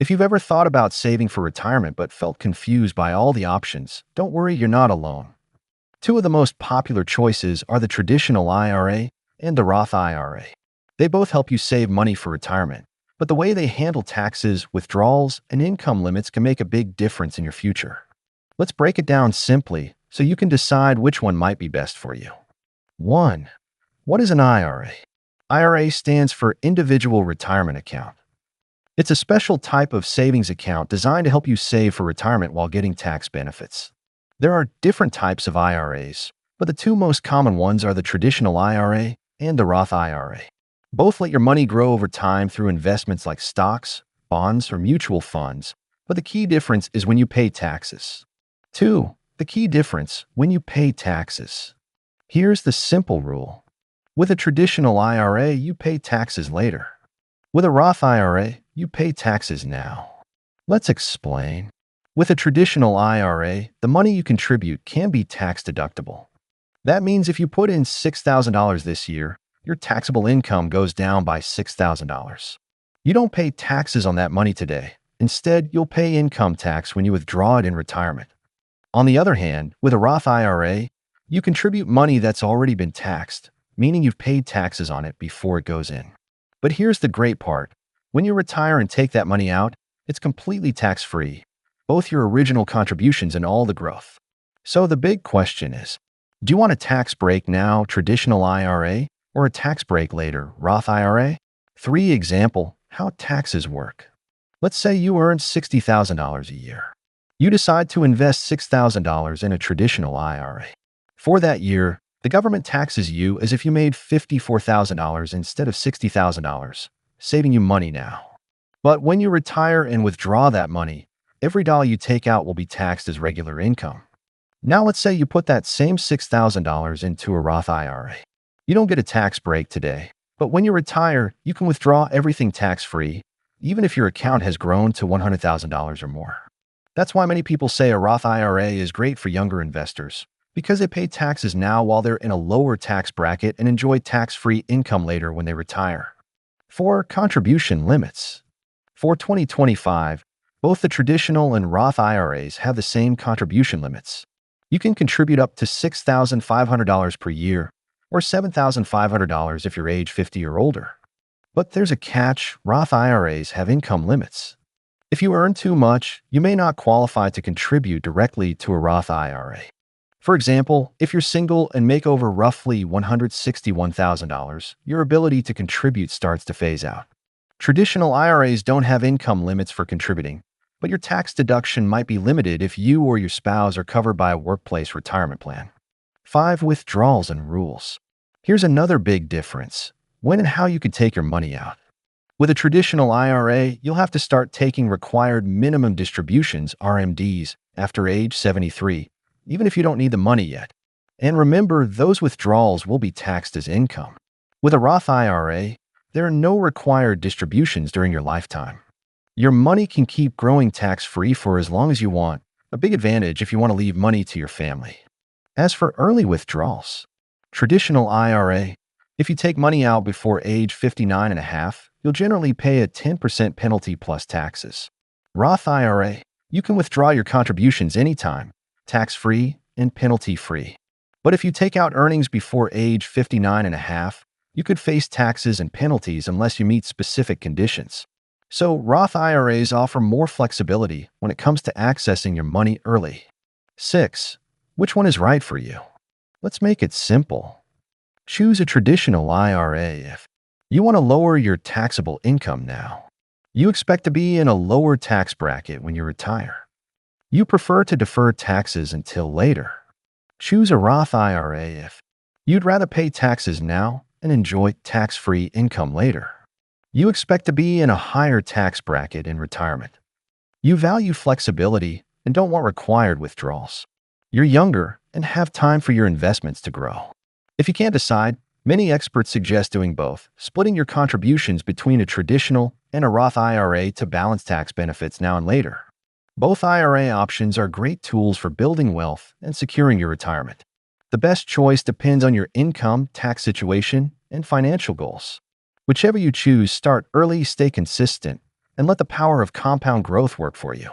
If you've ever thought about saving for retirement but felt confused by all the options, don't worry, you're not alone. Two of the most popular choices are the traditional IRA and the Roth IRA. They both help you save money for retirement, but the way they handle taxes, withdrawals, and income limits can make a big difference in your future. Let's break it down simply so you can decide which one might be best for you. 1. What is an IRA? IRA stands for Individual Retirement Account. It's a special type of savings account designed to help you save for retirement while getting tax benefits. There are different types of IRAs, but the two most common ones are the traditional IRA and the Roth IRA. Both let your money grow over time through investments like stocks, bonds, or mutual funds, but the key difference is when you pay taxes. 2. The key difference when you pay taxes. Here's the simple rule. With a traditional IRA, you pay taxes later. With a Roth IRA, you pay taxes now. Let's explain. With a traditional IRA, the money you contribute can be tax deductible. That means if you put in $6,000 this year, your taxable income goes down by $6,000. You don't pay taxes on that money today. Instead, you'll pay income tax when you withdraw it in retirement. On the other hand, with a Roth IRA, you contribute money that's already been taxed, meaning you've paid taxes on it before it goes in. But here's the great part. When you retire and take that money out, it's completely tax-free, both your original contributions and all the growth. So the big question is, do you want a tax break now, traditional IRA, or a tax break later, Roth IRA? 3. Example, how taxes work. Let's say you earn $60,000 a year. You decide to invest $6,000 in a traditional IRA. For that year, the government taxes you as if you made $54,000 instead of $60,000, saving you money now. But when you retire and withdraw that money, every dollar you take out will be taxed as regular income. Now let's say you put that same $6,000 into a Roth IRA. You don't get a tax break today, but when you retire, you can withdraw everything tax-free, even if your account has grown to $100,000 or more. That's why many people say a Roth IRA is great for younger investors, because they pay taxes now while they're in a lower tax bracket and enjoy tax-free income later when they retire. 4. Contribution limits. For 2025, both the traditional and Roth IRAs have the same contribution limits. You can contribute up to $6,500 per year, or $7,500 if you're age 50 or older. But there's a catch. Roth IRAs have income limits. If you earn too much, you may not qualify to contribute directly to a Roth IRA. For example, if you're single and make over roughly $161,000, your ability to contribute starts to phase out. Traditional IRAs don't have income limits for contributing, but your tax deduction might be limited if you or your spouse are covered by a workplace retirement plan. 5. Withdrawals and rules. Here's another big difference: when and how you can take your money out. With a traditional IRA, you'll have to start taking required minimum distributions, RMDs, after age 73, even if you don't need the money yet. And remember, those withdrawals will be taxed as income. With a Roth IRA, there are no required distributions during your lifetime. Your money can keep growing tax-free for as long as you want, a big advantage if you want to leave money to your family. As for early withdrawals, traditional IRA, if you take money out before age 59 and a half, you'll generally pay a 10% penalty plus taxes. Roth IRA, you can withdraw your contributions anytime, tax-free and penalty-free. But if you take out earnings before age 59 and a half, you could face taxes and penalties unless you meet specific conditions. So Roth IRAs offer more flexibility when it comes to accessing your money early. 6. Which one is right for you? Let's make it simple. Choose a traditional IRA if you want to lower your taxable income now. You expect to be in a lower tax bracket when you retire. You prefer to defer taxes until later. Choose a Roth IRA if you'd rather pay taxes now and enjoy tax-free income later. You expect to be in a higher tax bracket in retirement. You value flexibility and don't want required withdrawals. You're younger and have time for your investments to grow. If you can't decide, many experts suggest doing both, splitting your contributions between a traditional and a Roth IRA to balance tax benefits now and later. Both IRA options are great tools for building wealth and securing your retirement. The best choice depends on your income, tax situation, and financial goals. Whichever you choose, start early, stay consistent, and let the power of compound growth work for you.